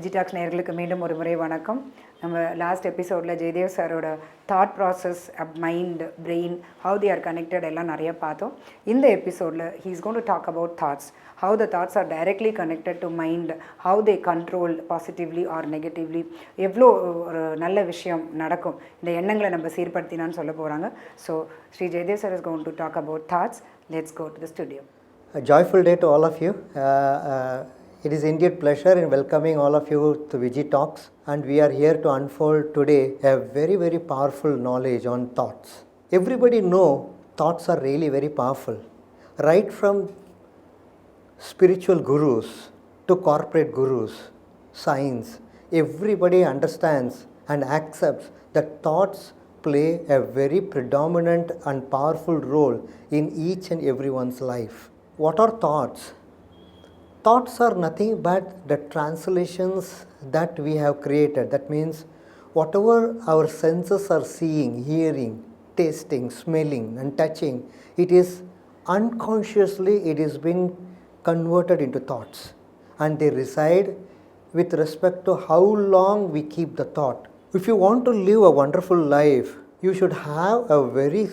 டிஜிடாக்ஸ் நேயர்களுக்கு மீண்டும் ஒரு முறை வணக்கம். நம்ம லாஸ்ட் எபிசோடில் ஜெயதேவ் சாரோட thought process, mind, brain, how they are connected எல்லாம் நிறைய பார்த்தோம். இந்த எபிசோடில் he is going to talk about thoughts, how the thoughts are directly connected to mind, how they control positively or negatively, எவ்வளோ ஒரு நல்ல விஷயம் நடக்கும் இந்த எண்ணங்களை நம்ம சீர்படுத்தினான்னு சொல்ல போகிறாங்க. So Shri Jayadev sir is going to talk about thoughts. Let's go to the studio. A joyful day to all of you. It is indeed pleasure in welcoming all of you to Viji Talks, and we are here to unfold today a very, very powerful knowledge on thoughts. Everybody know thoughts are really very powerful. Right from spiritual gurus to corporate gurus, science, everybody understands and accepts that thoughts play a very predominant and powerful role in each and everyone's life. What are thoughts? Thoughts are nothing but the translations that we have created. That means whatever our senses are seeing, hearing, tasting, smelling and touching, it is unconsciously been converted into thoughts, and they reside with respect to how long we keep the thought. If you want to live a wonderful life, you should have a very,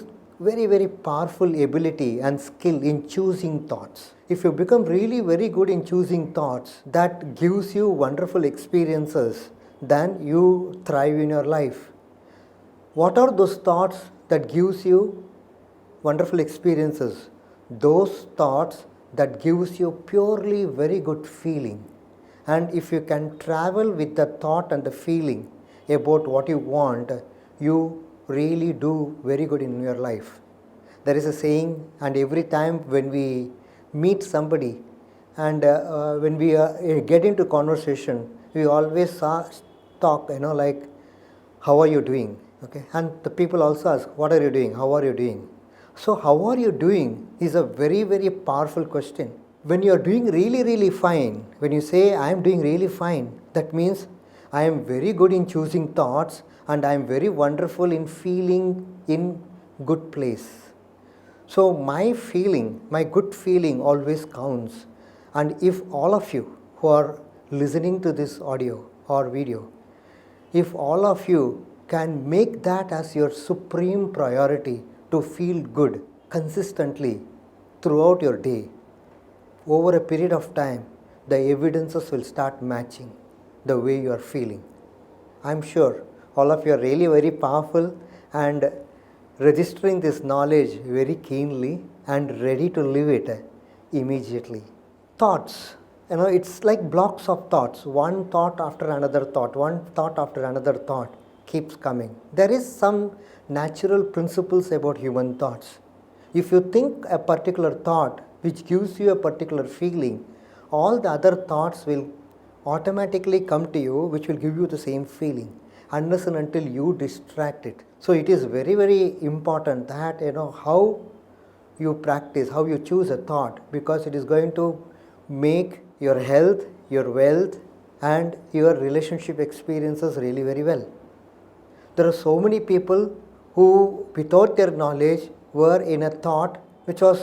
very powerful ability and skill in choosing thoughts. If you become really very good in choosing thoughts that gives you wonderful experiences, then you thrive in your life. What are those thoughts that gives you wonderful experiences? Those thoughts that gives you purely very good feeling. And if you can travel with the thought and the feeling about what you want, you really do very good in your life. There is a saying, and every time when we meet somebody and when we get into conversation, we always talk, like, how are you doing? Okay, and the people also ask, what are you doing? How are you doing? So how are you doing is a very, very powerful question. When you are doing really, really fine, when you say I am doing really fine, that means I am very good in choosing thoughts and I am very wonderful in feeling in good place. So my feeling, my good feeling always counts. And if all of you who are listening to this audio or video, if all of you can make that as your supreme priority to feel good consistently throughout your day, over a period of time, the evidences will start matching the way you are feeling. I'm sure all of you are really very powerful and registering this knowledge very keenly and ready to live it immediately. Thoughts, it's like blocks of thoughts. One thought after another thought, one thought after another thought keeps coming. There is some natural principles about human thoughts. If you think a particular thought which gives you a particular feeling, all the other thoughts will automatically come to you which will give you the same feeling, unless and until you distract it. So it is very, very important that how you practice, how you choose a thought, because it is going to make your health, your wealth and your relationship experiences really very well. There are so many people who without their knowledge were in a thought which was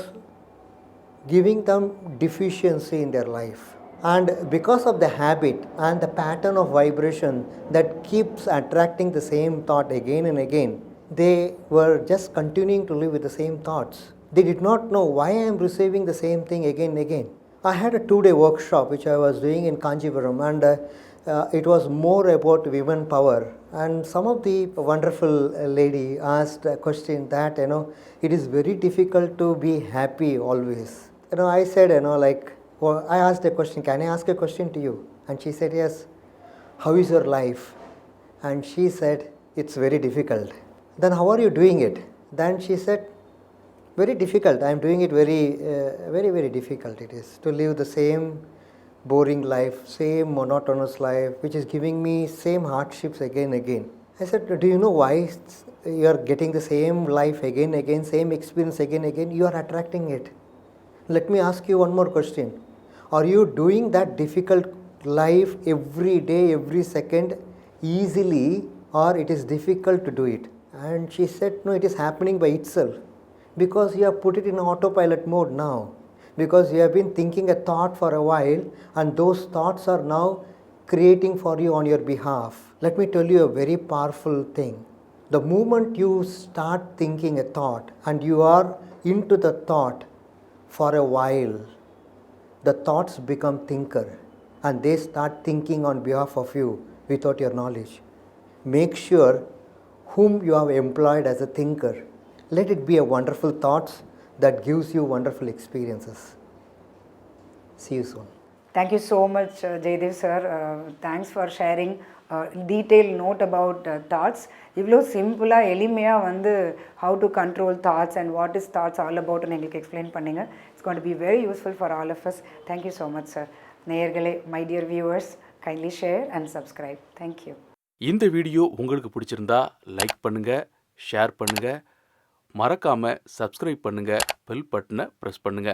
giving them deficiency in their life. And because of the habit and the pattern of vibration that keeps attracting the same thought again and again, they were just continuing to live with the same thoughts. They did not know why I am receiving the same thing again and again. I had a 2-day workshop which I was doing in Kanchipuram, and it was more about women power. And some of the wonderful lady asked a question that, it is very difficult to be happy always. I said, I asked a question, can I ask a question to you? And she said, yes. How is your life? And she said, it's very difficult. Then how are you doing it? Then she said, very difficult. I am doing it very difficult it is to live the same boring life, same monotonous life, which is giving me same hardships again and again. I said, do you know why you are getting the same life again and again, same experience again and again? You are attracting it. Let me ask you one more question. Are you doing that difficult life every day, every second easily, or it is difficult to do it? And she said, no, it is happening by itself, because you have put it in autopilot mode now, because you have been thinking a thought for a while and those thoughts are now creating for you on your behalf. Let me tell you a very powerful thing. The moment you start thinking a thought and you are into the thought for a while, the thoughts become thinker and they start thinking on behalf of you without your knowledge. Make sure whom you have employed as a thinker. Let it be a wonderful thoughts that gives you wonderful experiences. See you soon. Thank you so much, Jaydev sir. Thanks for sharing detailed note about thoughts. இவ்வளோ சிம்பிளாக எளிமையாக வந்து how to control thoughts and what is thoughts all about எங்களுக்கு explain பண்ணிங்க. It's going to be very useful for all of us. Thank you so much, sir. நேயர்களே, my dear viewers, kindly share and subscribe. Thank you. இந்த video உங்களுக்கு பிடிச்சிருந்தா like பண்ணுங்க, share பண்ணுங்க, மறக்காம subscribe பண்ணுங்க, பெல் பட்டனை பிரஸ் பண்ணுங்க.